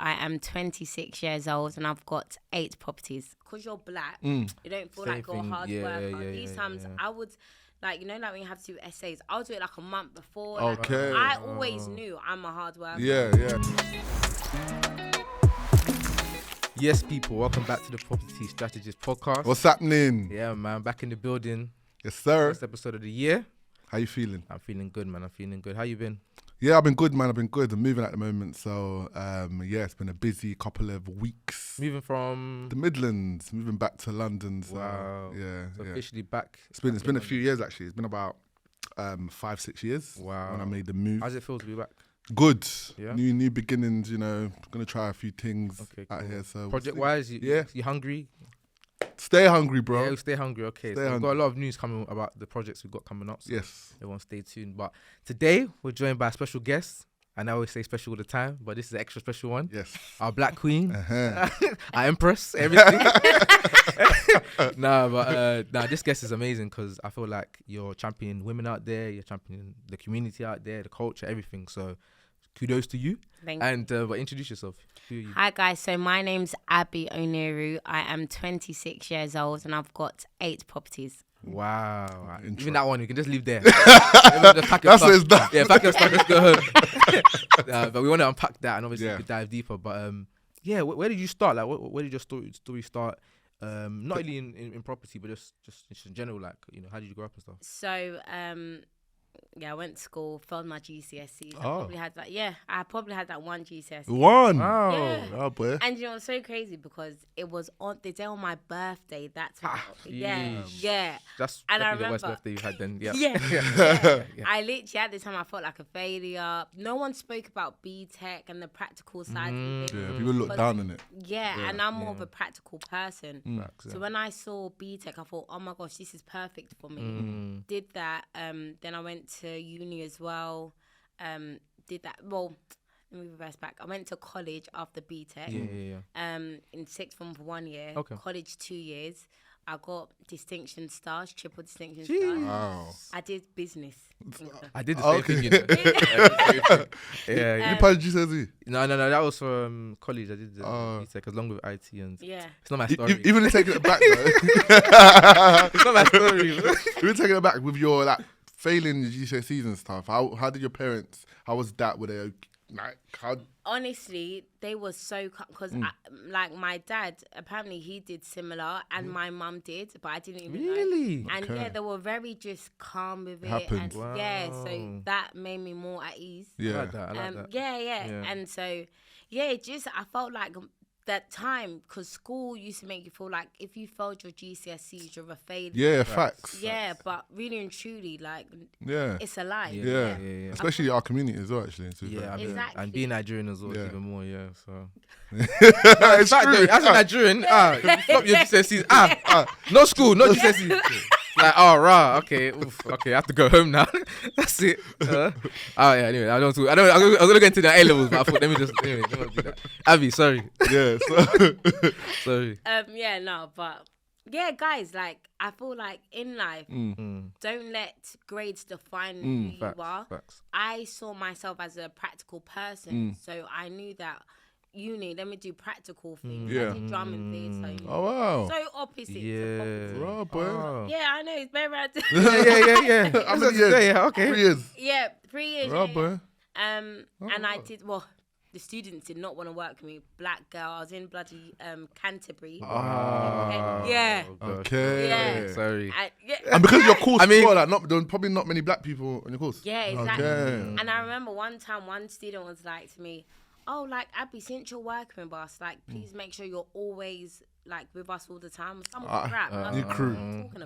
I am 26 years old and I've got 8 properties. Because you're black, you don't feel like you're a hard worker. These times I would, like, you know, like when you have to do essays, I'll do it like a month before. Okay. Like, I always knew I'm a hard worker. Yeah. Yes, people, welcome back to the Property Strategist Podcast. What's happening? Yeah, man, back in the building. Yes, sir. First episode of the year. How you feeling? I'm feeling good, man. I'm feeling good. How you been? Yeah, I've been good, man. I've been good. I'm moving at the moment. So, yeah, it's been a busy couple of weeks. Moving from the Midlands, moving back to London. So, wow. Yeah. So officially back. It's been a few years, actually. It's been about 5-6 years. Wow. When I made the move. How's it feel to be back? Good. Yeah. New beginnings, you know. Gonna try a few things out cool. here. So project-wise, you hungry? Stay hungry, bro. Yeah, stay hungry. Okay, Stay so hungry. we've got a lot of news coming about the projects we've got coming up. So yes. everyone stay tuned. But today, we're joined by a special guest. And I always say special all the time, but this is an extra special one. Yes. Our Black Queen. Uh-huh. Our Empress, everything. This guest is amazing because I feel like you're championing women out there, you're championing the community out there, the culture, everything. So kudos to you. Thank you. But introduce yourself. Who are you? Hi guys, so my name's Abi Oniru. I am 26 years old and I've got 8 properties. Wow. Intro. Even that one, you can just leave there. That's what it's done. Yeah, pack your stuff, let's go home. But we want to unpack that and obviously dive deeper. But where did you start? Like, where did your story start? Not really in property, but just in general, like, you know, how did you grow up and stuff? So, I went to school, failed my GCSEs. I probably had that one GCSE. One? Wow. Yeah. Oh, boy. And you know, it's so crazy because it was on the day on my birthday. That's when That's and I the worst remember- birthday you had then. Yeah. Yeah. I literally at the time I felt like a failure. No one spoke about BTEC and the practical side of things. Yeah, people look down on it. Yeah, and I'm more of a practical person. Facts, So when I saw BTEC, I thought, oh my gosh, this is perfect for me. Did that. Then I went to uni as well. Did that. Well, let me reverse back. I went to college after BTEC. In sixth form for 1 year. Okay. College 2 years. I got distinction stars, triple distinction Jeez. stars. Wow. I did business. I did the same Okay. thing, you know. Yeah. You passed GCSE? No. That was from college. I did the BTEC along with IT, and Yeah. it's not my story. Even taking it back, though. It's not my story. Even taking it back with your like failing your GCSEs and stuff. How did your parents? How was that? Were they like how? Honestly, they were so because like my dad apparently he did similar and my mum did, but I didn't even Really? know. And Okay. they were very just calm with it. Happened. And so Wow. that made me more at ease. I Yeah. like that. I like that. Yeah. And so it just I felt like that time because school used to make you feel like if you failed your GCSEs you're a failure. Yeah. Facts. Yeah, but really and truly, like Yeah. it's a lie. Yeah. Yeah. Especially our community as well. Actually. To be Yeah, fair. I mean, Exactly. and being Nigerian as well, Yeah. even more, yeah. So, It's fact, true. though, as a Nigerian, if you flop your GCSEs, no school, no GCSEs. Like, oh, rah, okay, I have to go home now. That's it. Anyway, I was gonna get into the A levels, but I thought let me not do that. Abby, sorry. Yeah. So. Sorry. But yeah, guys, like I feel like in life, don't let grades define who you are. Facts. I saw myself as a practical person, so I knew that uni, let me do practical things. Yeah. I did drum and theatre. Oh wow. So opposite. Yeah. To property. Oh, boy. Oh. Yeah, I know it's very random. Yeah. How many years? Yeah, okay. 3 years. Yeah, 3 years. Oh yeah. boy. And I did the students did not want to work with me. Black girl, I was in bloody Canterbury. Yeah. Okay. Yeah. Sorry. And because your course, I mean- as well, like, there were probably not many black people on your course. Yeah, exactly. Okay. And I remember one time one student was like to me, oh, like, Abby, since you're working with us, like, please make sure you're always, like, with us all the time. Some crap. And I was you like, crew. what are you talking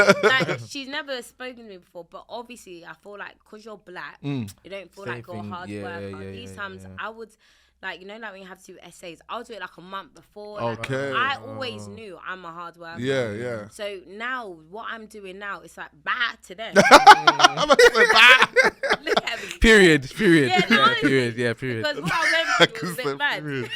about? Like, she's never spoken to me before, but obviously, I feel like, because you're black, you don't feel Same like you're a thing. hard Yeah, worker. yeah, These yeah, times, yeah. I would... Like, you know, like when you have to do essays, I'll do it like a month before. Like, Okay. I always knew I'm a hard worker. Yeah. So now, what I'm doing now, it's like, bye to them. I'm about to say bye. Look at me. Period. Yeah, no, Period. Because what I went through was a bit bad. Period.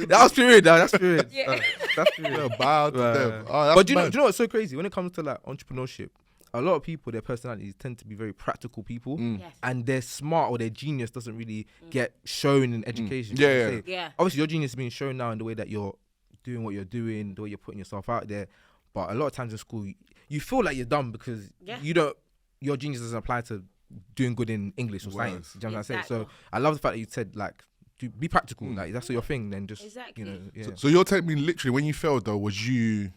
That was period. That's period. Yeah. That's period. Yeah, bow to them. Oh, that's But do you know mad. what's so crazy when it comes to like entrepreneurship? a lot of people, their personalities tend to be very practical people, Yes. and they're smart or their genius doesn't really get shown in education. Yeah. Obviously, your genius is being shown now in the way that you're doing what you're doing, the way you're putting yourself out there. But a lot of times in school, you feel like you're dumb because your genius doesn't apply to doing good in English or science. Do you know what I'm saying? So I love the fact that you said like, be practical. Like that's your thing. Then just Exactly. you know. Yeah. So you're telling me literally when you failed though, was you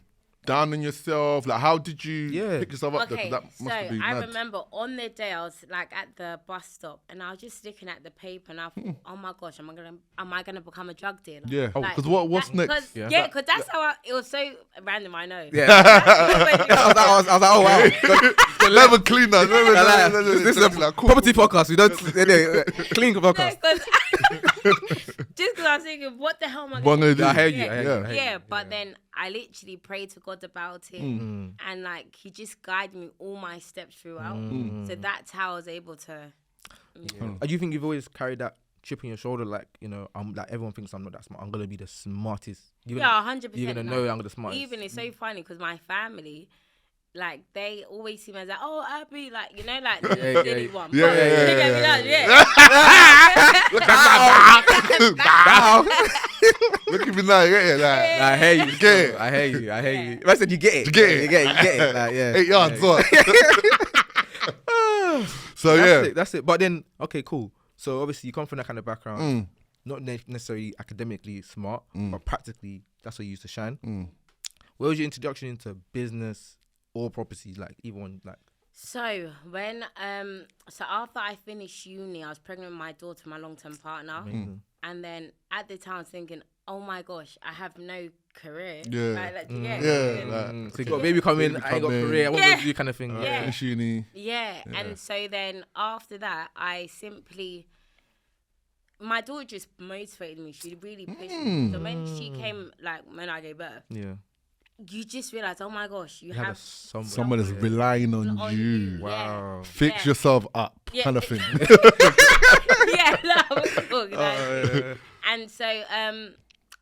down on yourself? Like how did you pick yourself up? Okay, That must have been I mad. remember on the day I was like at the bus stop and I was just looking at the paper and I thought, oh my gosh, am I gonna become a drug dealer? Yeah. Like, Because what's that- next? Cause, yeah, because that's how it was so random. I know. Yeah. I was like, oh wow. Level cleaner. This is a property podcast. We don't clean podcast. Just because I was thinking, what the hell am I One going to idea. I hear you. Yeah. I hear you. Yeah, but then I literally prayed to God about it, and like He just guided me all my steps throughout. So that's how I was able to. Do you think you've always carried that chip on your shoulder? Like, you know, I'm like everyone thinks I'm not that smart. I'm gonna be the smartest. Yeah, 100%. You're gonna know I'm the smartest. Even it's so funny because my family, like they always see me as like, oh, Abby, like you know, like the silly one. Yeah, But yeah, they yeah, get me yeah, like, Look at that. Look at me now. I hear you. Get it. I hear you. I hear you. If I said you get it. You get it. You get it. Like, yeah. 8 yards. Yeah. What? So That's it. But then, okay, cool. So obviously you come from that kind of background, not necessarily academically smart, but practically that's what you used to shine. Where was your introduction into business or property? Like even like. So when so after I finished uni, I was pregnant with my daughter, my long-term partner, and then at the time I was thinking, oh my gosh, I have no career. Yeah. Like, yeah. So you got a baby coming, I ain't got a career, what would you kind of thing? Yeah. finish uni. Yeah, and so then after that, my daughter just motivated me. She really pushed me. So when she came, like when I gave birth, you just realize, oh my gosh, you have Someone is relying on you. Wow. Fix yourself up, kind of thing. And so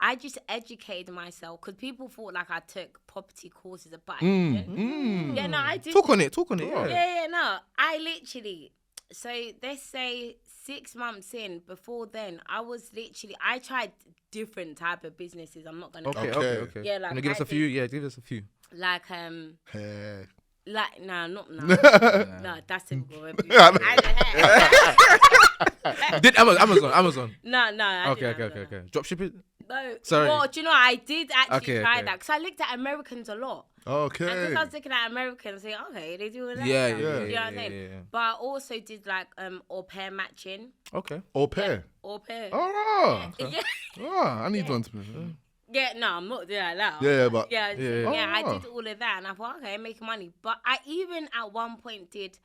I just educated myself because people thought like I took property courses, but I didn't. Yeah, no, I did. Talk on it. Yeah, no, I literally. So let's say 6 months in, before then, I tried different type of businesses. I'm not gonna. Okay. Yeah, like give us a few. Yeah, give us a few. Like Hair. like not no, that's typical. Did Amazon? No. Okay. Drop shipping. No. Sorry. Well, do you know, I did actually try okay. that because I looked at Americans a lot. Okay. And because I was looking at Americans, saying, okay, they do all that. Yeah. You know what I'm saying? Yeah. But I also did like au pair matching. Okay. Au pair. Au pair. Oh, Yeah. I need one to be. Yeah, no, I'm not doing that now. Yeah, but Yeah, I Oh. did all of that, and I thought, okay, I'm making money. But I even at one point did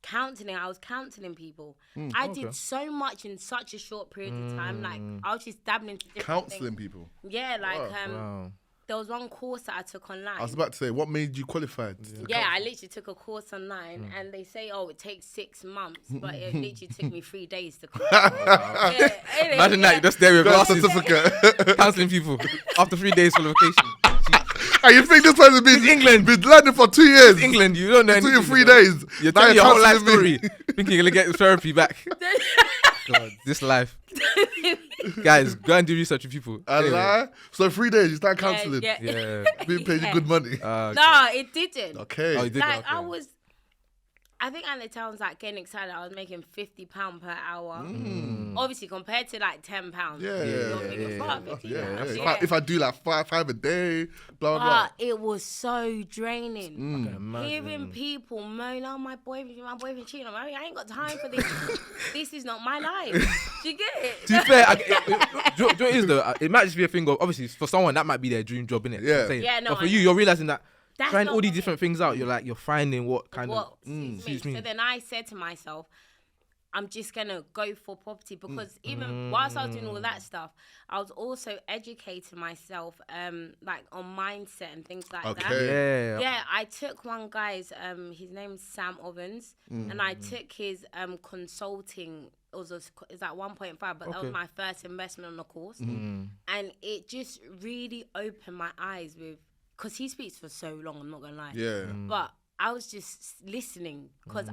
counselling. I was counselling people. I did so much in such a short period of time. Like I was just dabbling into different counselling things. people. Yeah, like Wow. there was one course that I took online. I was about to say, what made you qualified? Yeah, I literally took a course online, and they say, oh, it takes 6 months, but it literally took me 3 days to complete. Imagine that you're just there with Got a glasses, certificate. counselling people after 3 days qualification. Hey, you think this person been England. been learning for 2 years? England, you don't know Took anything. you 3 days. You're Now telling your whole life counselling me. story, thinking you're gonna get therapy back. God, this life. Guys, go and do research with people. Allah. So 3 days, you start counselling. Yeah. Being paid you good money. No, it didn't. Okay. Oh, you did Like that, I think at the time I was like getting excited. I was making £50 per hour. Obviously, compared to like £10. Yeah. If I do like five a day, blah blah. But it was so draining. okay. Hearing people moan, "Oh, my boyfriend cheating on me. I ain't got time for this. This is not my life." Do you get it? To be fair, do you know what it is though? It might just be a thing of, obviously, for someone that might be their dream job, innit? Yeah. Yeah, no, But for I you, know. you're realizing that That's trying not all these what different things out, you're finding what kind What of suits me. So then I said to myself, I'm just gonna go for property because even whilst I was doing all that stuff, I was also educating myself, like on mindset and things like that. Okay. Yeah, I took one guy's, his name's Sam Ovens, and I took his consulting. It's like 1.5, but that was my first investment on the course, and it just really opened my eyes with, because he speaks for so long. I'm not gonna lie. Yeah. But I was just listening because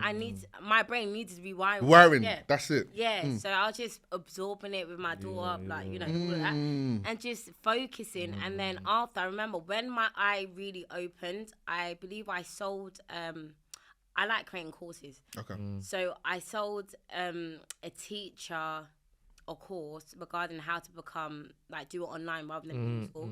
my brain needed rewiring. Wiring. Yeah. That's it. Yeah, so I was just absorbing it with my daughter, like, you know, all of that, and just focusing. And then after, I remember when my eye really opened, I believe I sold, I like creating courses. Okay. So I sold a teacher a course regarding how to become, like, do it online rather than in school.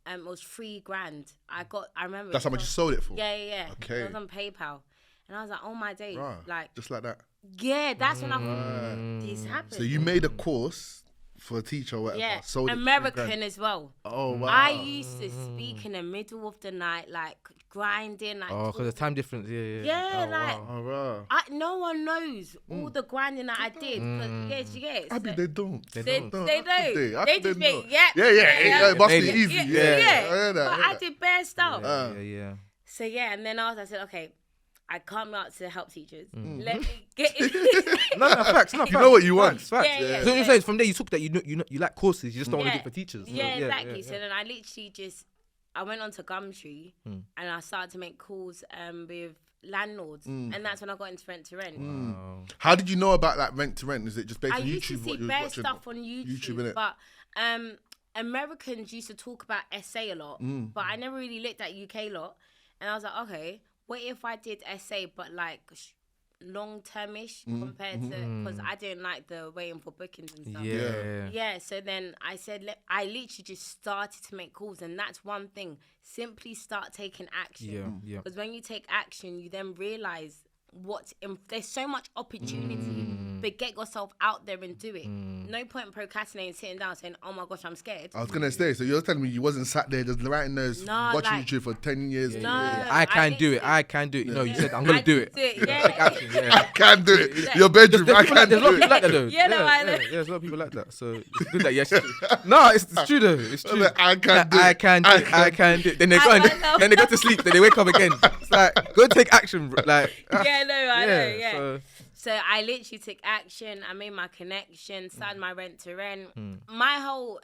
It was $3,000. I remember. That's how much you sold it for? Yeah. Okay. It was on PayPal. And I was like, oh my days. Right. Like, Just like that. yeah, that's when I thought this happened. So you made a course for a teacher or whatever. Yeah, Sold it for American $3,000. as well. Oh, wow. I used to speak in the middle of the night, like grinding. Like, Oh, because the time difference. Yeah. yeah, Oh, like wow. Oh, wow. no one knows all the grinding that I did. But you get it. Abi, So- they don't. They don't. don't. They They just know. think, yeah. Yeah, it must be Made it. easy. Yeah. I hear that, But I hear I that. did bare stuff. Yeah. So yeah, and then I said, okay, I come out to help teachers. Let me get it. No, facts. No, facts. You know what you want. Facts. Yeah. So you're saying from there you took that you like courses, you just don't want to do it for teachers. Yeah, So, exactly. So then I literally I went on to Gumtree and I started to make calls with landlords, and that's when I got into rent to rent. How did you know about like rent to rent? Is it just based I on used YouTube? to see what you was bare watching? stuff on YouTube, innit? but Americans used to talk about SA a lot, but I never really looked at UK lot, and I was like, okay, what if I did SA but like long termish compared to, because I didn't like the waiting for bookings and stuff. Yeah, so then I said, I literally just started to make calls, and that's one thing. Simply start taking action. Yeah. Because when you take action, you then realize there's so much opportunity, but get yourself out there and do it. No point in procrastinating, sitting down saying, oh my gosh, I'm scared. I was gonna say, so you're telling me you wasn't sat there just writing those, No, watching like- YouTube for 10 years? No, I can do it. literally- I can do it. You know, you said I'm gonna do it. Yeah. Take action. I Yeah. can't do it. Your bedroom, I There's can't a lot of do people like it. that though. Yeah, no, I know. There's a lot of people like that. So it's good that yes. No, it's true though. It's true. Like, I can't do it. I can do it. I can do it. Then they go and then they go to sleep. Then they wake up again. It's like go take action, bro. Like Yeah, no, I know, yeah. So, So I literally took action. I made my connection, started my rent to rent. My whole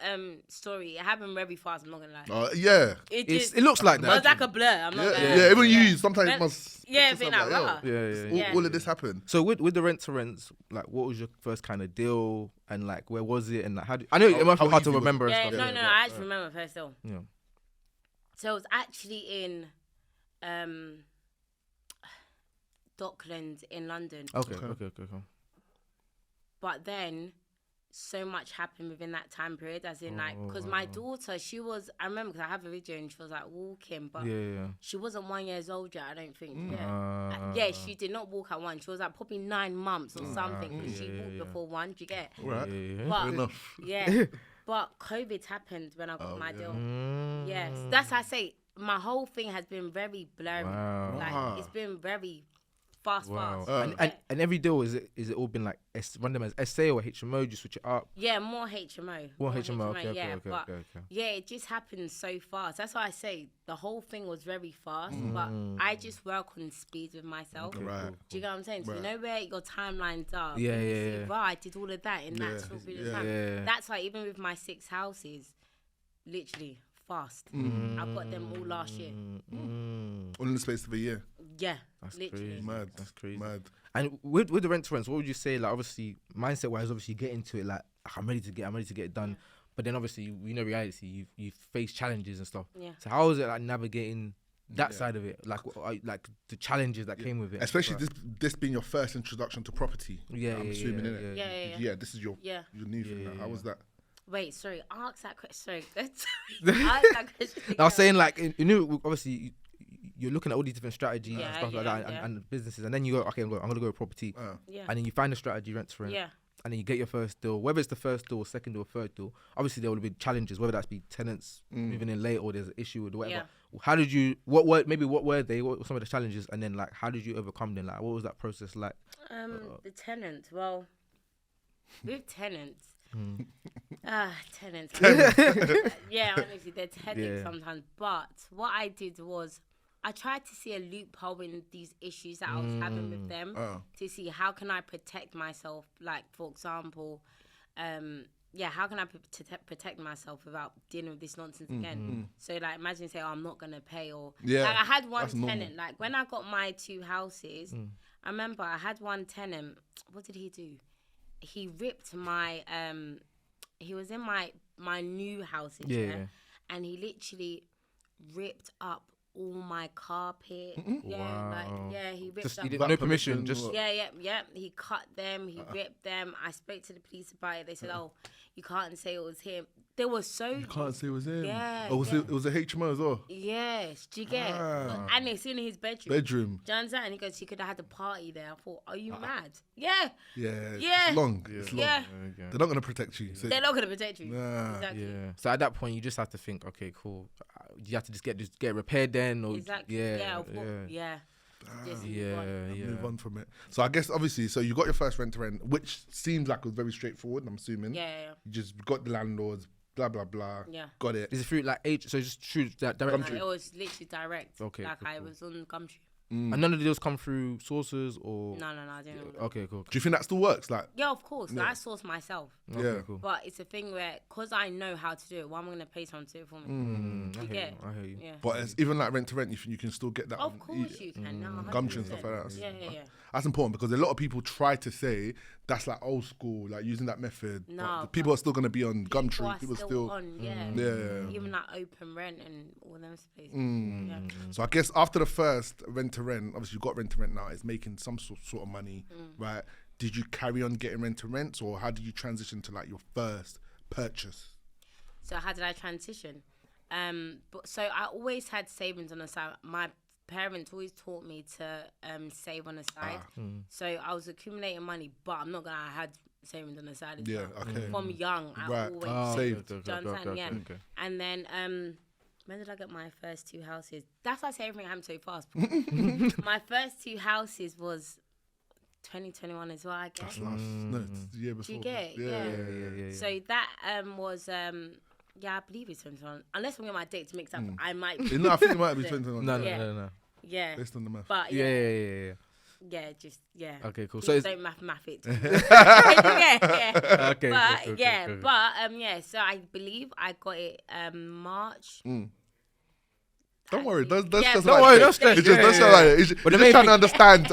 story, it happened very fast, I'm not gonna lie. Yeah. it looks like It was that. like a blur, I'm not gonna lie. Yeah, even you sometimes Then- must. Yeah, put being yourself like, yo, rah. Yeah. all of this happened. So with the rent to rents, like what was your first kind of deal and like where was it and like I know it must be how hard to easy was it? remember Yeah, and stuff. no, I actually remember first though. Yeah. So it was actually in Docklands in London. Okay. But then so much happened within that time period, as in like, because my daughter, I remember because I have a video and she was like walking, but Yeah. she wasn't 1 year old yet, I don't think. Yeah, she did not walk at 1. She was like probably 9 months or something, because she walked before 1, do you get? Right. But, Enough. yeah, but COVID happened when I got my deal. Yes, that's how I say, my whole thing has been very blurry. Wow. Like, it's been very fast. And every deal is it all been like run them as SA or HMO? You switch it up. Yeah, more HMO. More HMO. Okay. Yeah, it just happened so fast. That's why I say the whole thing was very fast, but I just work on speed with myself. Right. Do you get what I'm saying? So you know where your timelines are. Yeah, and you yeah, see, yeah. Right, I did all of that in that short period of time. Yeah. That's why even with my 6 houses, literally fast. I got them all last year. All in the space of a year. Yeah, That's literally. crazy. Mad. That's crazy. Mad. And with the rent to rents, what would you say? Like obviously, mindset wise, obviously you get into it like I'm ready to get it done. But then obviously, you know, reality, you face challenges and stuff. Yeah. So how is it like navigating that side of it? Like like the challenges that came with it. Especially this being your first introduction to property. Yeah, I'm yeah, assuming, yeah, innit? Yeah. Yeah, this is your Yeah. new thing now. How was that? Wait, sorry. Ask that question. Sorry. Ask that question. I was saying like you know obviously you're looking at all these different strategies and Yeah, stuff like that and businesses, and then you go okay, I'm gonna go with property, Yeah. and then you find a strategy rent to rent. Yeah. And then you get your first deal, whether it's the first deal, second deal, third deal. Obviously, there will be challenges, whether that's be tenants moving in late or there's an issue with whatever. How did you? What were they? What were some of the challenges? And then like, how did you overcome them? Like, what was that process like? The tenants. Well, with tenants. Tenants. Yeah, honestly, they're tenants sometimes. But what I did was, I tried to see a loophole in these issues that I was having with them to see how can I protect myself. Like, for example, how can I protect myself without dealing with this nonsense again? So like, imagine say, I'm not gonna pay, or like I had one tenant. Like when I got my 2 houses, I remember I had one tenant. What did he do? He ripped my he was in my new houses, and he literally ripped up all my carpet. He ripped Just up. you didn't no permission. Just He cut them. He ripped them. I spoke to the police about it. They said, "Oh, you can't say it was him." They were so. You can't say it was him. Yeah. Oh, it was a HMO as well. Yes. Do you get? And it's in his bedroom. Bedroom. Do you understand? And he goes, "He could have had a party there." I thought, "Are you mad?" Yeah. Yeah. Yeah. It's long. It's long. Yeah. They're not gonna protect you. So They're not gonna protect you. Nah. Exactly. yeah. So at that point, you just have to think, okay, cool. You have to just get repaired then, or Exactly. yeah. Just move on from it. So I guess obviously, so you got your first rent to rent, which seems like it was very straightforward. I'm assuming. Yeah. You just got the landlords, blah blah blah. Yeah. Got it. Is it through like age? So just through that direct. It was literally direct. Okay, Like cool, I cool. was on Gumtree. And none of the deals come through sources or. No, I didn't know that. Okay, cool. Do you think that still works? Like, Yeah, of course. I source myself. Okay, Yeah. cool. But it's a thing where, because I know how to do it, why am I going to pay someone to do it for me? I hear you. Yeah. but it's even like rent to rent, you can still get that. Of on course you can. No, Gumtree and 100%. stuff like that. Yeah. That's important because a lot of people try to say that's like old school, like using that method. No, but the people are still going to be on Gumtree. People are still on, yeah. Yeah. Even like open rent and all them places. Yeah. So I guess after the first rent to rent, obviously you got rent to rent now, it's making some sort of money, right? Did you carry on getting rent to rents, or how did you transition to like your first purchase? So how did I transition? So I always had savings on the side. My parents always taught me to save on the side. So I was accumulating money, but I'm not gonna. I had savings on the side as well. Okay. From young, I Right. always Saved. Do you understand? Yeah. Okay. And then when did I get my first 2 houses? That's why I say everything happened so fast. My first 2 houses was 2021 as well, I guess. That's last, no, it's the year before. Do you get it? Yeah. So that was I believe it's 2021. Unless I'm getting my dates mixed up, I might. No, I think it might be 2021. No. Yeah. Based on the math. But Yeah. yeah. Okay, cool. So So don't math it. yeah. okay. But cool. So I believe I got it March. Don't worry, that's Yeah, just don't worry, don't stress. It's just, Yeah, that's yeah, all right. It's But the just main trying to understand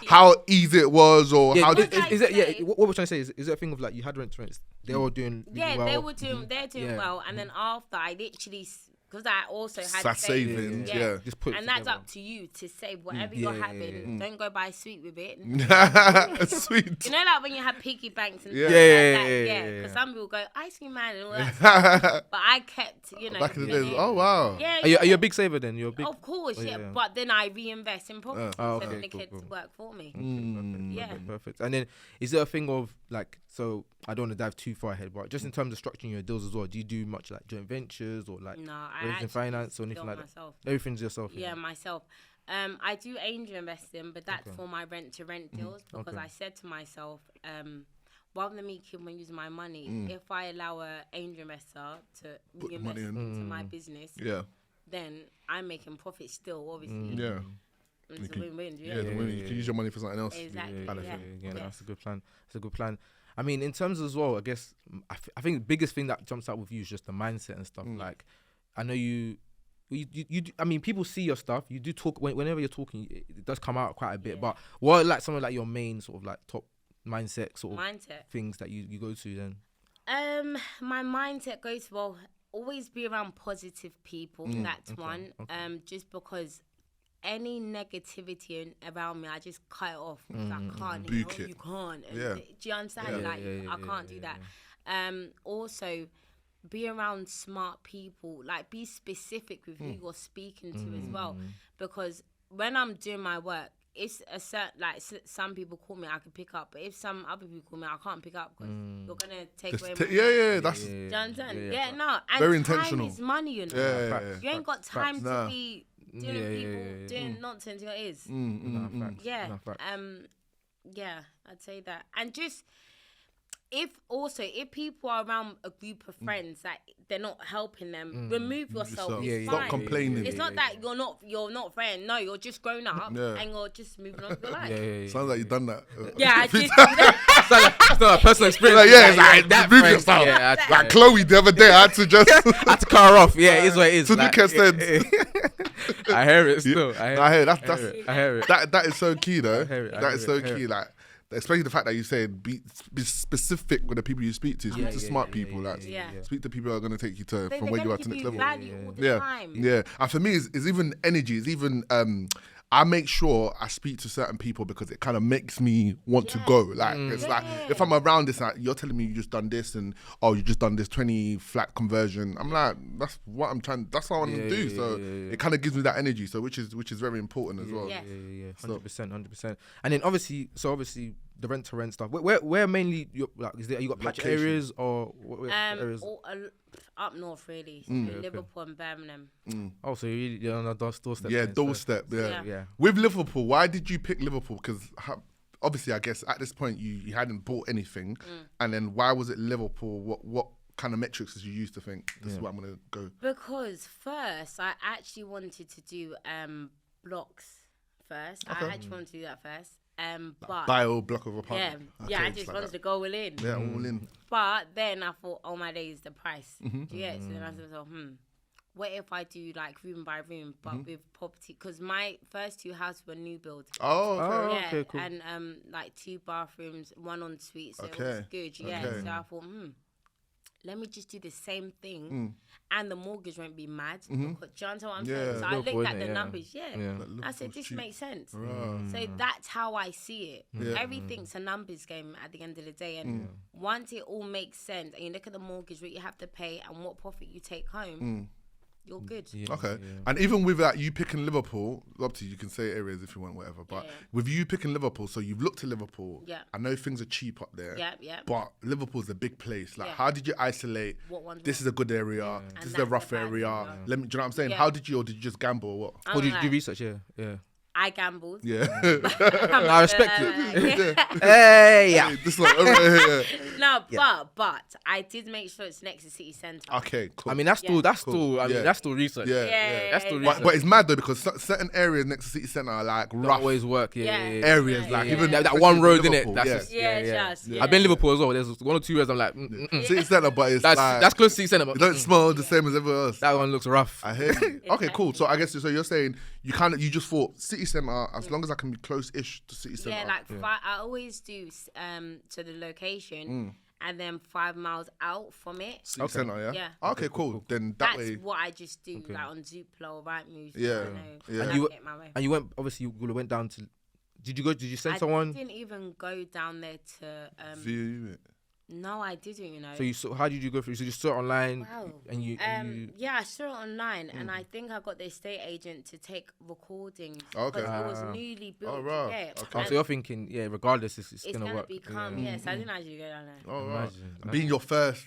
how easy it was, or Yeah, how. is it? Yeah. What we're trying to say is it a thing of like you had rent to rents? They were doing. Really Yeah, well. they were doing. They're doing Yeah. well, and then after I literally, because I also had That's savings, yeah. Just put it and that's together. up to you to save whatever Yeah, you're yeah, having. Don't go buy sweet with it. Sweet. You know, like when you have piggy banks and Yeah. stuff like Yeah, that. yeah. Because some people go ice cream man and all that stuff. But I kept, Back in the days. yeah. Oh wow. Yeah, Are you a big saver then? You're a big. of course, yeah. yeah. But then I reinvest in property, Oh, so okay, then the cool, kids cool. work for me. Yeah. Yeah. Perfect. And then is there a thing of like, so I don't want to dive too far ahead, but just in terms of structuring your deals as well, do you do much like joint ventures or like No, I raising actually finance or anything do like that? myself. Everything's yourself. Yeah, myself. I do angel investing, but that's for my rent to rent deals because Okay. I said to myself, rather than me keep on using my money, if I allow a angel investor to Put the reinvest money in. into my business, Yeah. then I'm making profit still, obviously. Yeah. And it's a can- win-win. Yeah. the money, you can use your money for something else. Exactly. Yeah, that's a good plan. That's a good plan. I mean, in terms as well, I guess I think the biggest thing that jumps out with you is just the mindset and stuff. Like, I know you do, I mean, people see your stuff. You do talk whenever you're talking. It does come out quite a bit. Yeah. But what are like some of like your main sort of like top mindset sort of Mindset. things that you go to then? My mindset goes always be around positive people. That's one. Just because any negativity around me, I just cut it off because I can't. Book it. You can't. Yeah. Do you understand? I can't do that. Also, be around smart people. Like, be specific with who you're speaking to as well, because when I'm doing my work, if a certain some people call me, I can pick up. But if some other people call me, I can't pick up because you're gonna take away my. That's Do you understand? Yeah, no. And Very time intentional. is money, you know. yeah. You ain't got time to Nah. be doing nonsense. Your ears. Nah, facts. Yeah. Nah, facts. Yeah, I'd say that. And just if people are around a group of friends that they're not helping them, remove yourself. It's Stop fine. complaining. It's not that you're not friend. No, you're just grown up and you're just moving on with your life. Sounds like you've done that. Yeah, I did. It's not a personal experience. It's like that move yourself. Yeah, like Chloe the other day, I had to just I had to car her off. Yeah, it is what it is. to look at sense. I hear it still. I hear that's I hear it. that is so key though. That is so key. it. Like, especially the fact that you said be specific with the people you speak to. Speak to smart people. Like, speak to people who are going to take you to from where you are to next level. All the time. Yeah. And for me, it's even energy. It's even I make sure I speak to certain people because it kind of makes me want to go. Like, it's like, if I'm around this, like, you're telling me you just done this and, you just done this 20 flat conversion. I'm like, that's what I'm trying, that's what I want to do. So it kind of gives me that energy. So which is very important as well. Yeah. 100%. And then obviously the rent to rent stuff. Where mainly you got patch areas or where areas? Up north really, Liverpool and Birmingham. Oh, so you're on a doorstep. Yeah, doorstep. Yeah. With Liverpool, why did you pick Liverpool? Because obviously, I guess at this point you hadn't bought anything, and then why was it Liverpool? What kind of metrics did you use to think this is where I'm gonna go? Because first, I actually wanted to do blocks first. Okay. I actually wanted to do that first. But buy a block of apartment. I just wanted to go all in. Yeah, all in. But then I thought, oh my days, the price. So then I said, what if I do like room by room, but with property? Because my first two houses were new build. Okay, cool. And like 2 bathrooms, 1 en suite, so it was good. Yeah, so I thought, let me just do the same thing, and the mortgage won't be mad. Because, do you understand what I'm saying? So I looked at the numbers. I said, this makes sense. So that's how I see it. Everything's a numbers game at the end of the day, and once it all makes sense, and you look at the mortgage, what you have to pay, and what profit you take home. You're good. And even with that, you picking Liverpool, obviously you can say areas if you want, whatever, but with you picking Liverpool, so you've looked at Liverpool, I know things are cheap up there, but Liverpool's a big place. Like, how did you isolate, this is a good area, this is a rough area, do you know what I'm saying? How did you, or did you just gamble or what? Or did you do research? Yeah. I gambled. Yeah. I respect it. Hey, this one, No, but I did make sure it's next to city centre. Okay, cool. I mean, that's still that's still research. Yeah. That's still research. But it's mad though, because certain areas next to city centre are like Don't rough always work. areas. Like even that one road in it. I've been in Liverpool as well. There's 1 or 2 areas I'm like, city centre, but it's that's close to city centre. It don't smell the same as everywhere else. That one looks rough. I hear you. Okay, cool. So I guess you're saying you just thought city centre, as long as I can be close-ish to city centre. I always do to the location, and then 5 miles out from it. City centre, yeah? Okay, cool. Then that's what I just do, like on Zoopla or Rightmove. And you went, obviously you went down to, did you send someone? I didn't even go down there to view it. No, I didn't, you know. So you saw, how did you go through? So you saw it online, and you. Yeah, I saw it online, and I think I got the estate agent to take recordings. Okay. Because it was newly built. Oh, right. Yeah. Okay. So you're thinking, regardless, it's gonna work. Become, so I didn't actually go down there. Oh, right. Being your first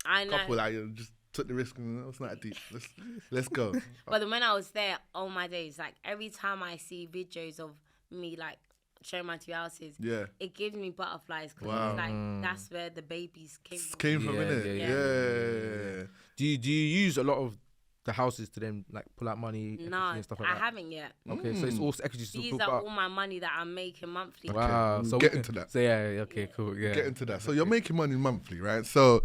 couple, like, you just took the risk, and it's not deep. Let's go. But then when I was there, oh my days, like every time I see videos of me, like, showing my 2 houses, it gives me butterflies because it's like that's where the babies came from, innit? Yeah. Do you use a lot of the houses to then like pull out money? No, and stuff like that? I haven't yet. Okay, so it's all equity. These are all my money that I'm making monthly. Wow, so get into that. So okay, cool. Yeah, get into that. So you're making money monthly, right? So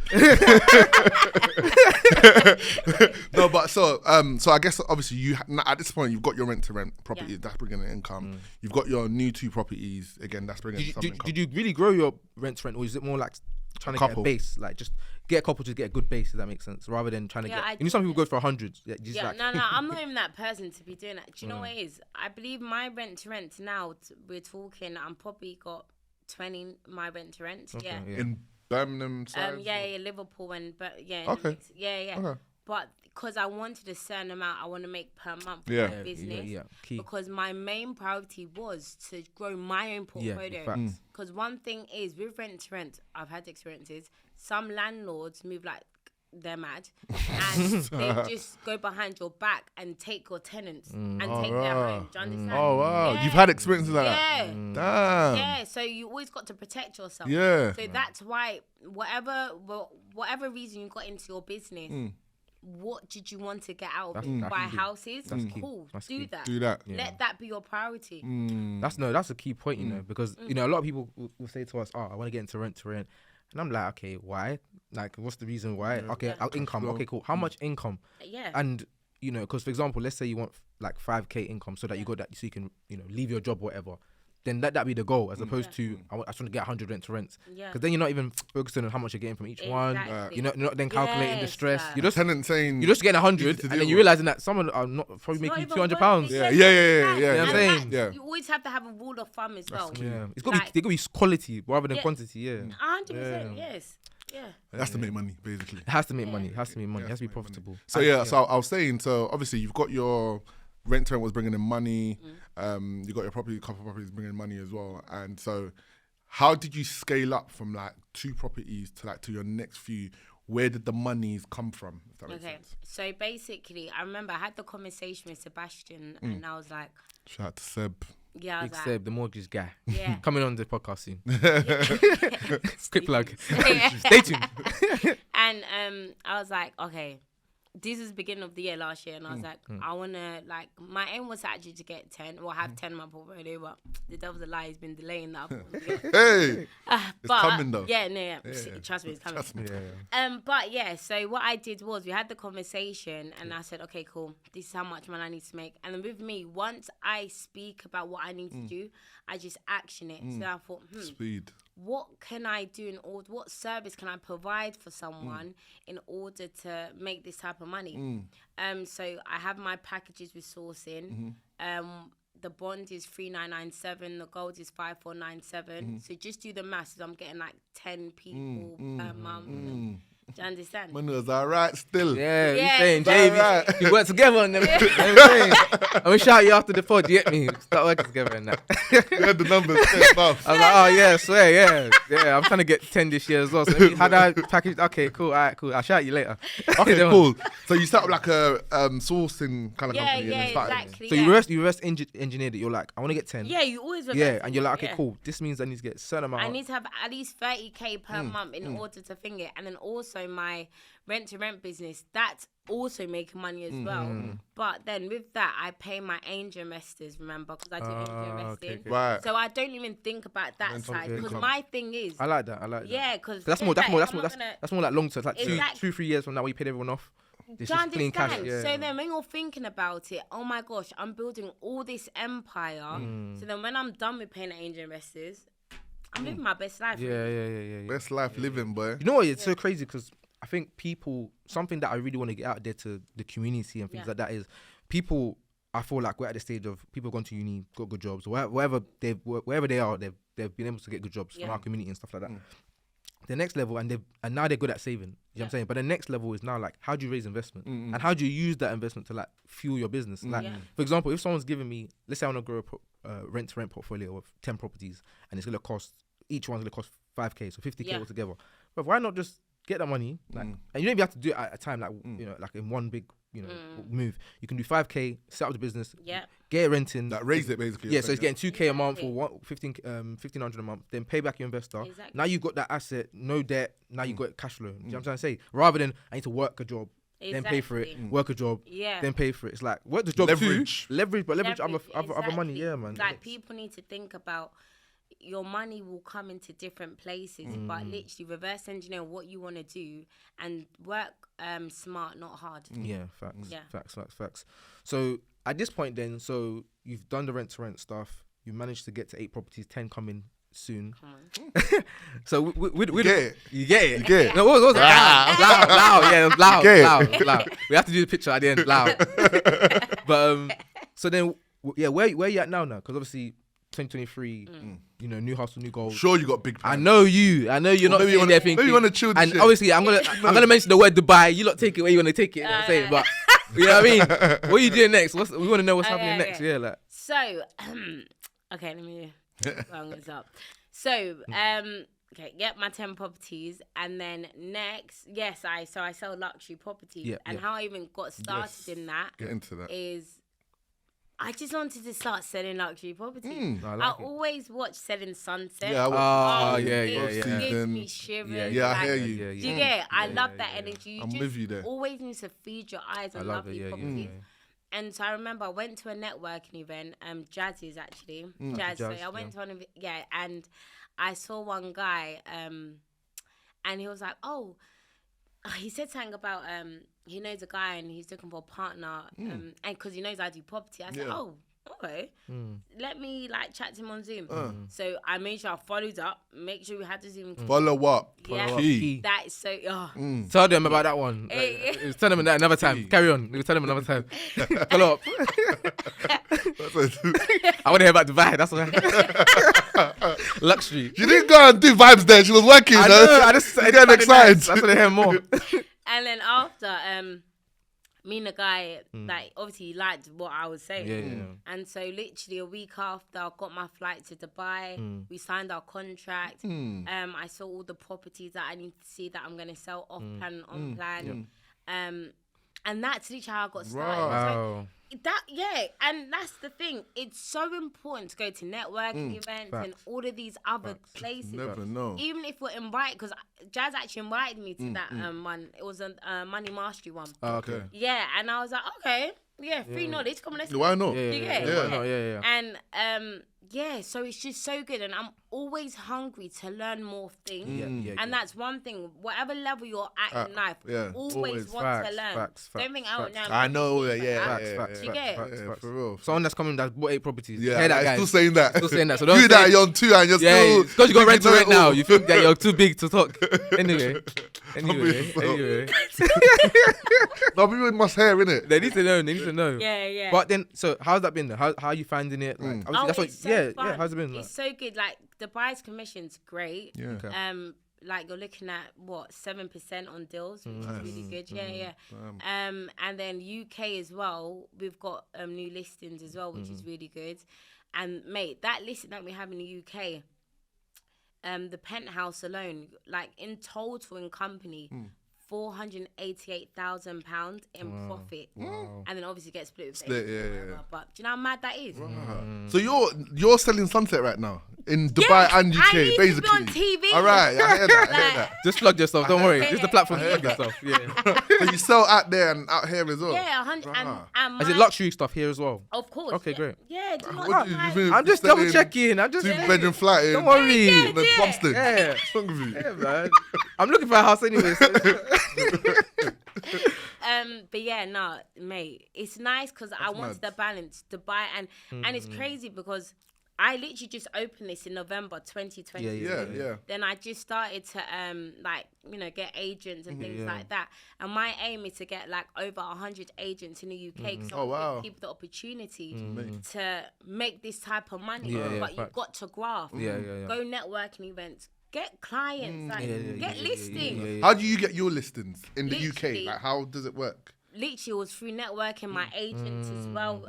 no, but so I guess obviously you at this point you've got your rent to rent property, that's bringing in income. You've got your new 2 properties, again, that's bringing in some income. Did you really grow your rent to rent, or is it more like trying to get a base, like just get a couple to get a good base, if that makes sense, rather than trying to get, you know, some people go for 100. No, I'm not even that person to be doing that. Do you know what it is? I believe my rent to rent now, we're talking, I'm probably got 20 my rent to rent. In Birmingham side? Liverpool and okay. But because I wanted a certain amount I want to make per month for my business, because my main priority was to grow my own portfolio. Because one thing is, with rent to rent, I've had experiences, some landlords move like they're mad, and they just go behind your back and take your tenants and take their home. Do you understand? Oh wow, Yeah. you've had experiences like Yeah. that. Damn. Yeah, so you always got to protect yourself. Yeah. So that's why whatever reason you got into your business, what did you want to get out of it? Buy houses? That's key. Cool. That's Do key. that. Do that. Let that be your priority. That's a key point, you know, because you know a lot of people will say to us, "Oh, I want to get into rent to rent," and I'm like, "Okay, why? Like, what's the reason why? Okay, our income. Okay, cool. How much income? Yeah. And you know, because for example, let's say you want like 5K income so that you got that, so you can leave your job, whatever. Then let that be the goal, as opposed to I just want to get 100 rent to rents. Yeah. Because then you're not even focusing on how much you're getting from each one. You're not then calculating the Yes, stress. sir. You're just Tenant saying you're just getting 100, to and deal then you're with. realizing that someone are not probably It's not making even £200. worth it. Yeah. You know what I'm And saying? Yeah. you always have to have a rule of thumb as well. Yeah, it's got to Like- be quality rather than Yeah. quantity. Yeah, 100%, yes. Yeah. it has to make money, basically. it has to make money. It has to make money. Yeah, It has to be make money. profitable. So yeah, so I was saying, so obviously you've got your rent to rent was bringing in money. You got your couple properties bringing in money as well. And so, how did you scale up from like 2 properties to your next few? Where did the monies come from? If that makes Okay. sense. So basically, I remember I had the conversation with Sebastian, and I was like, Shout out to Seb. yeah, I was Big like, Seb, the mortgage guy, yeah. coming on the podcast soon. Yeah. Quick plug. Yeah. Stay tuned. And I was like, okay, this is beginning of the year last year, and I was like, I wanna my aim was actually to get 10 or have 10 in my portfolio, but the devil's a lie, he's been delaying that. Hey, it's coming though. Yeah, no, trust me, it's coming. Trust me. But yeah, so what I did was we had the conversation, and I said, okay, cool, this is how much money I need to make. And then with me, once I speak about what I need to do, I just action it. So I thought, Speed. what can I do what service can I provide for someone in order to make this type of money? So I have my packages with sourcing. The bond is 3,997. The gold is 5,497. So just do the maths. I'm getting like 10 people per month. Do you understand? Money was alright still. Yeah, Yeah. you saying, Right, Jay, right. we work together on them. You know what I'm saying? I'm going to shout you after the pod, you get me? Start working together and that. You had the numbers straight above. I was like, oh, yeah, I swear, yeah. I'm trying to get 10 this year as well. So let me, how do I package? Okay, cool, all right, cool. I'll shout you later. Okay, then. cool. So you set up like a sourcing kind of Yeah, company. yeah, and then started. exactly. So yeah. you reverse engineered it. You're like, I want to get 10. Yeah, you always Yeah, reverse and you're like, okay, yeah. cool. This means I need to get a certain amount. I need to have at least 30k per month in order to thing it. And then also my rent to rent business, that's also making money as well. But then with that, I pay my angel investors, remember, because I do angel investing. okay. Right. So I don't even think about that Rental side, because income. my thing is, I like that. yeah, because That's more like long term. It's like Exactly. 2-3 years from now, where you paid everyone off. It's Do you just clean cash. understand? Yeah. So then when you're thinking about it, oh my gosh, I'm building all this empire. So then when I'm done with paying the angel investors, I'm living my best life. Yeah. Best life living, boy. You know what? It's so crazy because I think people, something that I really want to get out there to the community and things like that is people. I feel like we're at the stage of people gone to uni, got good jobs, wherever they are, they've been able to get good jobs from our community and stuff like that. The next level, and now they're good at saving. You know what I'm saying? But the next level is now like, how do you raise investment and how do you use that investment to like fuel your business? Like, for example, if someone's giving me, let's say I want to grow a rent to rent portfolio of 10 properties, and it's gonna cost, each one's gonna cost 5k, so 50k altogether. But why not just get that money, like, and you don't even have to do it at a time, like you know, like in one big move. You can do 5k, set up the business, get it renting, That raised it basically. yeah, so it's getting 2k a month or 1,500 a month. Then pay back your investor. Exactly. Now you've got that asset, no debt. Now you've got cash flow. You know what I'm trying to say? Rather than I need to work a job, then pay for it. Exactly. Work a job, Yeah. then pay for it. It's like work the job Leverage. too, leverage other Exactly. money. Yeah, man. Like people need to think about your money will come into different places, but literally reverse engineer what you want to do and work smart, not hard. Yeah, facts. Yeah. Facts. So at this point, then, so you've done the rent to rent stuff. You managed to get to 8 properties, 10 coming soon. Come on. So we get it. You get it. You get it. No, what was it? Loud. Yeah, it was loud. Get it. Loud. We have to do the picture at the end. Loud. But so then, where you at now? Because obviously, 2023, you know, new hustle, new goals. Sure, you got big I plans. know you. I know you're not maybe you sitting wanna- there thinking. maybe you wanna chill this And shit. obviously, I'm gonna mention the word Dubai. You lot take it where you wanna take it. You know what I'm saying? But you know what I mean? What are you doing next? We want to know what's happening next. Okay. Yeah, like. So, okay, let me round this up. So, okay, get my 10 properties, and then next, I sell luxury properties, and how I even got started in that Get into that. is I just wanted to start selling luxury properties. I always watch Selling Sunset. Yeah, I watch It gives me shivers. Yeah, I hear you. Do you get it? I love that energy. You I'm just with you there. always need to feed your eyes on lovely properties. And so I remember I went to a networking event, Jazz's actually. Jazz. So I went to one of and I saw one guy, and he was like, he said something about he knows a guy and he's looking for a partner, and because he knows I do property. I said, okay, let me like chat to him on Zoom. So I made sure I followed up, make sure we had the Zoom call. Follow up. Yeah, Key. that is so. Tell them about that one. Tell them that another time. Carry on. We'll tell them another time. Follow up. I want to hear about Dubai. That's what luxury. She didn't go and do vibes there. She was working. I know. I just getting excited. Nice. I want to hear more. And then after, me and the guy, like, obviously he liked what I was saying. Yeah. And so literally a week after, I got my flight to Dubai. We signed our contract. I saw all the properties that I need to see that I'm going to sell off plan and on plan. And that's literally how I got started. Wow. And that's the thing. It's so important to go to networking events and all of these other places. Never know. Even if we're invited, because Jazz actually invited me to that one. It was a money mastery one. Okay. Yeah, and I was like, okay, free knowledge. Come on, let's Why not? Yeah. And so it's just so good, and I'm always hungry to learn more things. And that's one thing. Whatever level you're at in life, always want to learn. Don't think out now. I know. Facts. You get it? Yeah, for real. Someone that's coming that's bought 8 properties. Yeah, Hear that, I'm guys. still saying that. Still saying that. So don't you say, that you're on 2 and you're still. because you got rent to rent now. You think that you're too big to talk. Anyway. No, people must hear, innit? They need to know. Yeah. But then, so how's that been? How are you finding it? Like, obviously It's so fun. How's it been? It's so good. Like Dubai's commission's great. Yeah. Okay. Like you're looking at 7% on deals, which is really good. Yeah. And then UK as well. We've got new listings as well, which is really good. And mate, that listing that we have in the UK, the penthouse alone, like in total in company. £488,000 in profit, and then obviously gets split with But do you know how mad that is? So you're selling Sunset right now in Dubai and UK, I need basically. to be on TV. All right, I hear that. Just plug yourself. Don't worry. This is the platform to plug yourself. Yeah. So you sell out there and out here as well. Yeah, 100. And Is it luxury stuff here as well? Of course. Okay, great. Yeah, do not What do you think? I'm just double checking. I'm just 2-bedroom flat in. Don't worry. The Plumstead. Yeah. What's wrong with you? Yeah, man. I'm looking for a house anyway. So. But yeah, no, mate, it's nice because I wanted the balance to buy and it's crazy because I literally just opened this in November 2020. Yeah. Then I just started to get agents and things like that. And my aim is to get like over 100 agents in the UK because I want to give people the opportunity to make this type of money. But you've got to graft. Go networking events. Get clients, get listings. How do you get your listings in the Literally. UK? Like, how does it work? Literally, it was through networking, my agents as well.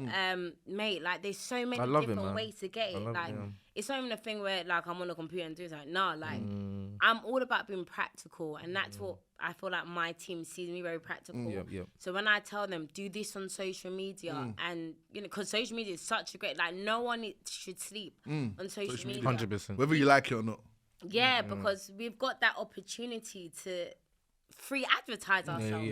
Mate, like, there's so many different ways to get it. Like, it's not even a thing where, like, I'm on a computer and do it. Like, no, like, I'm all about being practical. And that's what I feel like my team sees me very practical. So when I tell them, do this on social media, and, because social media is such a great, like, no one should sleep on social media. 100%. Whether you like it or not. Yeah, because we've got that opportunity to free advertise ourselves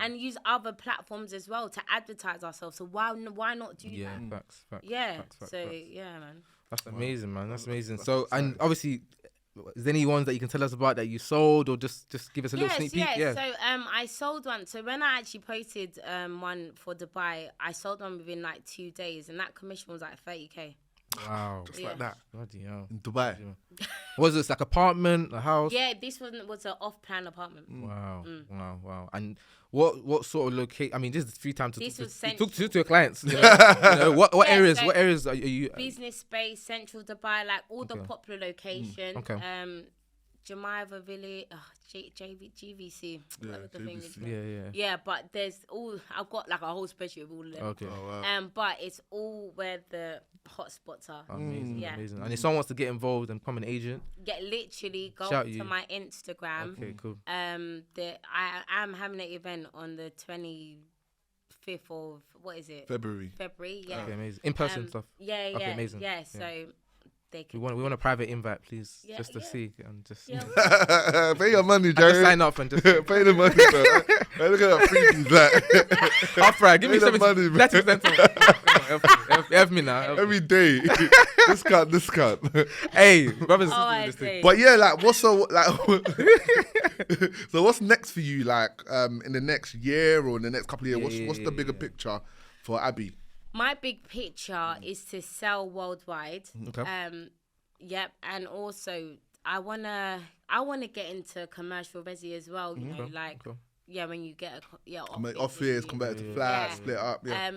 and use other platforms as well to advertise ourselves. So why not do that? Facts. Yeah. Facts. Yeah, man. That's amazing, man. That's amazing. So, and obviously, is there any ones that you can tell us about that you sold, or just give us a little sneak peek? Yeah. So I sold one. So when I actually posted one for Dubai, I sold one within like 2 days, and that commission was like 30k. Wow. Just like that. Bloody hell. In Dubai. Was this like apartment, a house? Yeah, this one was an off-plan apartment. Wow. And what sort of location? I mean, this is free time to talk to your clients. What areas? What areas are you? Business space, central Dubai, like all the popular locations. Okay. Jamaica Village. GVC. whatever the thing is. GVC. Yeah, but I've got like a whole spreadsheet of all of them. Okay. Oh, wow. But it's all where the hot spots are. Amazing. Yeah. Amazing. And if someone wants to get involved and become an agent, Literally go Shout to you. my Instagram. okay, cool. I am having an event on the 25th of February. Yeah. Okay, amazing. In person stuff. Yeah. Okay, amazing. Yeah. Yeah. So they We can. want a private invite, please, Yeah, just to yeah. see and just. Pay your money, Just Jerry. sign up and just. Pay the money, bro. Hey, look at that freakies, that. Half right. Give me Pay the 70. money, man. 30%. Help me now. Help me. Every day. discount. Hey, brothers Oh, and I sisters, this thing. see. But yeah, like, so what's next for you, like, in the next year or in the next couple of years? What's the bigger picture for Abi? My big picture is to sell worldwide. Okay. Yep, and also I wanna get into commercial resi as well. You know, like Okay. yeah, when you get Office, convert to flat, Yeah. split up. Yeah.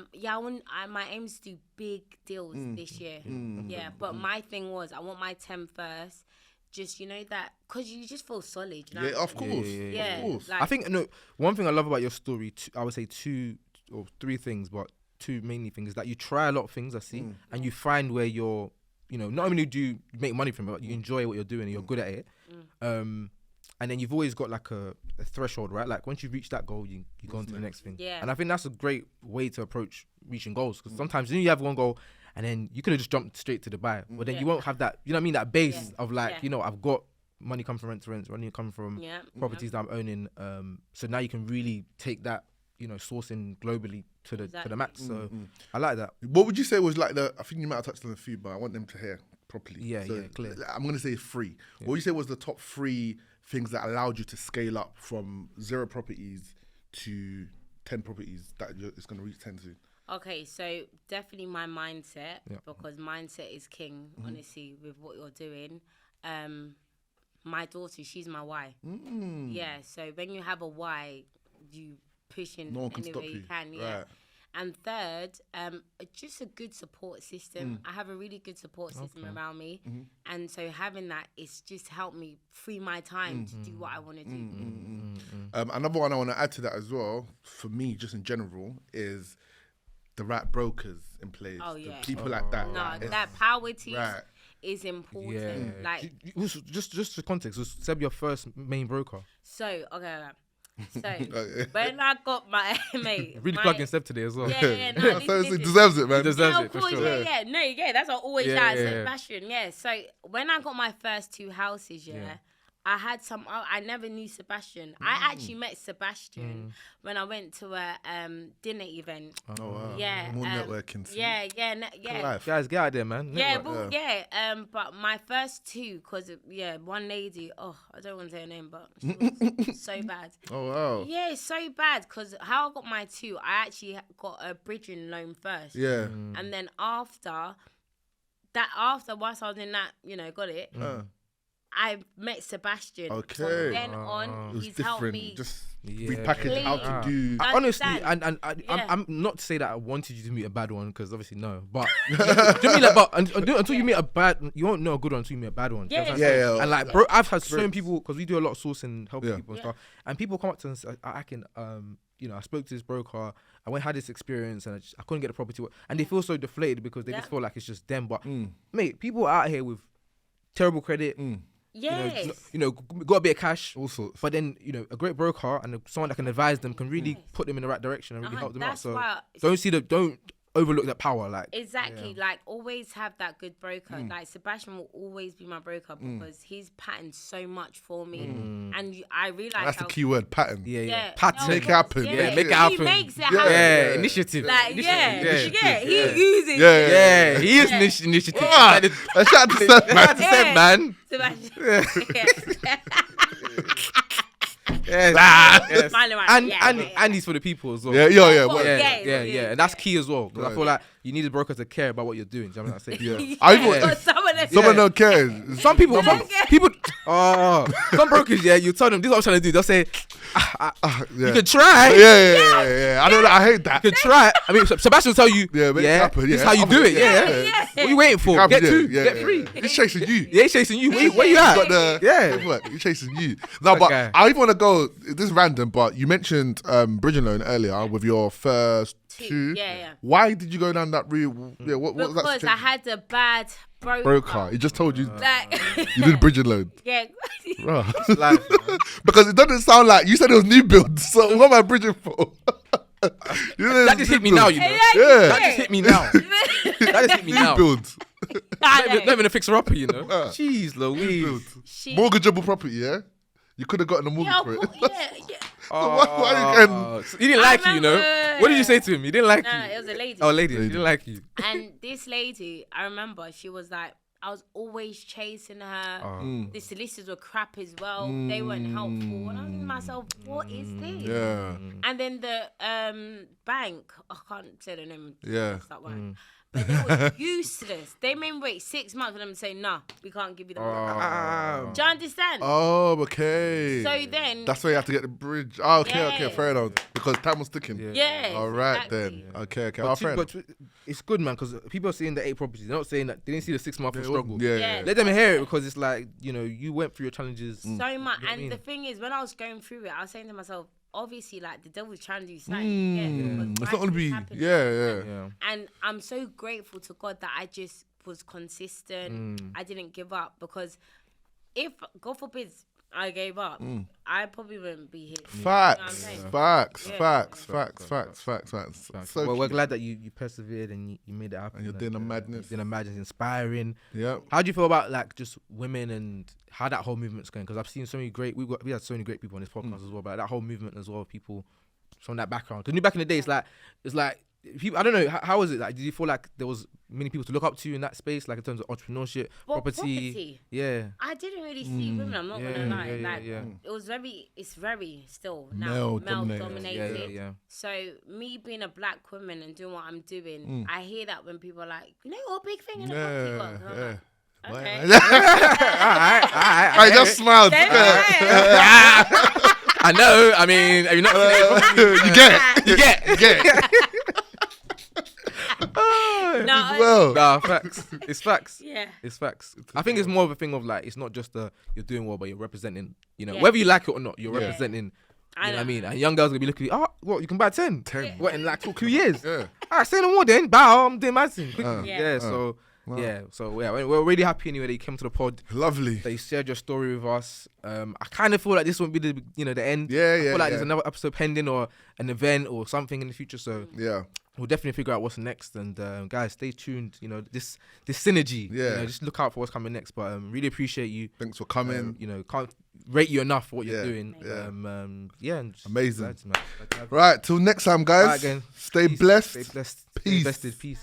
my aim is to do big deals this year. Yeah, but my thing was I want my 10 first. Just that because you just feel solid. You know? Yeah, of course. Yeah, Of course. like- I think one thing I love about your story, I would say 2 or 3 things, but 2 mainly things is that you try a lot of things. I see, and you find where you're. Not only do you make money from it, but you enjoy what you're doing and you're good at it. And then you've always got like a threshold, right? Like once you reach that goal, you go on to the next thing. Yeah. And I think that's a great way to approach reaching goals, because sometimes you have one goal and then you could have just jumped straight to Dubai, but then you won't have that, you know what I mean? That base of like, I've got money coming from rent to rent, money coming from properties that I'm owning. So now you can really take that, sourcing globally to the max. So I like that. What would you say was like I think you might have touched on a few, but I want them to hear properly. Yeah, clear. I'm going to say 3. What would you say was the top 3 things that allowed you to scale up from 0 properties to 10 properties that it's going to reach 10 to? Okay, so definitely my mindset, because mindset is king, honestly, with what you're doing. My daughter, she's my why. Yeah, so when you have a why, you push in No one can any stop way you. you can. Yeah. Right. And third, just a good support system. I have a really good support system around me. And so having that, it's just helped me free my time to do what I want to do. Another one I want to add to that as well, for me, just in general, is the right brokers in place. Oh, The yeah. people like that. No, Like, that power team Right. is important. Yeah. Like, Just for context, was Seb your first main broker? so, okay. So, when I got my mate, Really plugging Seb today as well. Yeah, no, So listen. it deserves it, man. He deserves Yeah, it of for course, sure. yeah. That's what I always Yeah, shout, yeah, yeah. Sebastian. Yeah. So when I got my first 2 houses, I had I never knew Sebastian. I actually met Sebastian when I went to a dinner event. Oh, wow. Yeah. More networking. See? Yeah. Good life. Guys, get out there, man. Yeah, Network. but my first 2, because one lady, I don't want to say her name, but she was so bad. Oh, wow. Yeah, it's so bad, because how I got my 2, I actually got a bridging loan first. Yeah. And then whilst I was in that, got it, I met Sebastian. Okay. From then It on, was he's helped different. me. Just Yeah. repackage how to do. Honestly, Understand? I'm not to say that I wanted you to meet a bad one, because obviously no. But do you mean like, but until you meet a bad, you won't know a good one until you meet a bad one. Yeah, Do you know what I'm saying? yeah. And like, bro, I've had so many people, because we do a lot of sourcing, helping people and Yeah. stuff, and people come up to us. I can, I spoke to this broker. I went had this experience, and I couldn't get the property, and they feel so deflated because they just feel like it's just them. But mate, people are out here with terrible credit. Yes. Got a bit of cash. All sorts. But then, a great broker and someone that can advise them can really put them in the right direction and really help them out. That's So why- don't overlook that power. Like, Exactly. Like, always have that good broker. Like, Sebastian will always be my broker because he's patterned so much for me. And I realize That's the how... key word, pattern. yeah. Pattern. Pattern. Make it happen. Yeah, make it happen. He makes it Yeah. happen. Yeah, initiative. Like, Initiative. he uses Yeah. Yeah, he is initiative. Ah, Like, a shout out to Seth, man. that's it, man. Sebastian. Yes. Smiling right. And he's for the people as well. Yeah. Well, Yeah, yeah. and that's key as well. 'Cause I feel like you need a broker to care about what you're doing. Do you know what I'm saying? Yeah. Yeah. I even But someone don't care. Some people, some brokers, you tell them this is what I'm trying to do. They'll say, Yeah. you can try. Yeah. I don't know. I hate that. You can try. I mean, Sebastian will tell you, Make it happen. this is how you do it. Yeah. What are you waiting for? Get two, get three. He's chasing you. Yeah, he's chasing you. Where you at? Got the Yeah. He's chasing you. No, but I even want to go. This is random, but you mentioned bridging loan earlier with your first two. Yeah. Why did you go down that route? Yeah, what was that? Because I had a bad broker. He just told you Like, you did a bridging loan. yeah. Bruh. Life, man. Because it doesn't sound like you said it was new build. So what am I bridging for? That just hit me now, you know. Yeah. That just hit me now. That just hit me now. New build. Not even a fixer upper, you know. Jeez, Louise. Mortgageable property, yeah? You could have gotten a mortgage for it. Yeah. Why So he didn't like you, you know. What did you say to him? He didn't like No, you. it was a lady. Oh, lady. She didn't like you. And this lady, I remember, she was like, I was always chasing her. The solicitors were crap as well. They weren't helpful. And I was thinking to myself, what is this? Yeah. And then the bank, I can't say the name. Yeah. That one. But they were useless. They made me wait 6 months for them to say, nah, we can't give you the money. Do you understand? Oh, okay. So then... That's why you have to get the bridge. Oh, okay, Yeah. fair enough. Because time was ticking. Yeah. All right, exactly. then. Okay. But it's good, man, because people are seeing the 8 properties. They're not saying that they didn't see the 6 months of struggle. Yeah. Let them hear it, because it's like, you know, you went through your challenges. So much. You know what I And mean? the thing is, when I was going through it, I was saying to myself, obviously, like, the devil's trying to do something. It's not going to be... Yeah. And I'm so grateful to God that I just was consistent. I didn't give up, because if, God forbid, I gave up, I probably wouldn't be here. Facts. So Well, we're cute. glad that you persevered and you made it happen. And you're doing a madness. Doing a madness, inspiring. Yeah. How do you feel about like just women and how that whole movement's going? Because I've seen so many great, we had so many great people on this podcast as well, but that whole movement as well, people from that background. Because back in the day, it's like people. I don't know how was it like? Did you feel like there was many people to look up to in that space, like in terms of entrepreneurship, property? Yeah. I didn't really see women. I'm not gonna lie. It's very still now male dominated. Yeah. So me being a black woman and doing what I'm doing, I hear that when people are like, you know, what big thing in the property world. And I'm like, okay. I just smiled. I know. I mean, you're not. You get it. No, Facts. It's facts. yeah. It's facts. I think it's more of a thing of like, it's not just you're doing well, but you're representing, you know, whether you like it or not, you're representing, you know what I mean? And young girls gonna be looking at you, what, you can buy 10? 10. What, in like 2 years? Yeah. All right, say no more then. Bow, I'm doing my thing. So we're really happy anyway that you came to the pod. Lovely. That you shared your story with us. I kind of feel like this won't be the end. I feel like there's another episode pending or an event or something in the future. So we'll definitely figure out what's next. And guys, stay tuned. You know, this synergy. Yeah. You know, just look out for what's coming next. But really appreciate you. Thanks for coming. You know, can't rate you enough for what you're doing. And just amazing. Glad, man. Right, till next time, guys. Right, again. Stay blessed. Stay blessed. Peace. Stay invested. Peace.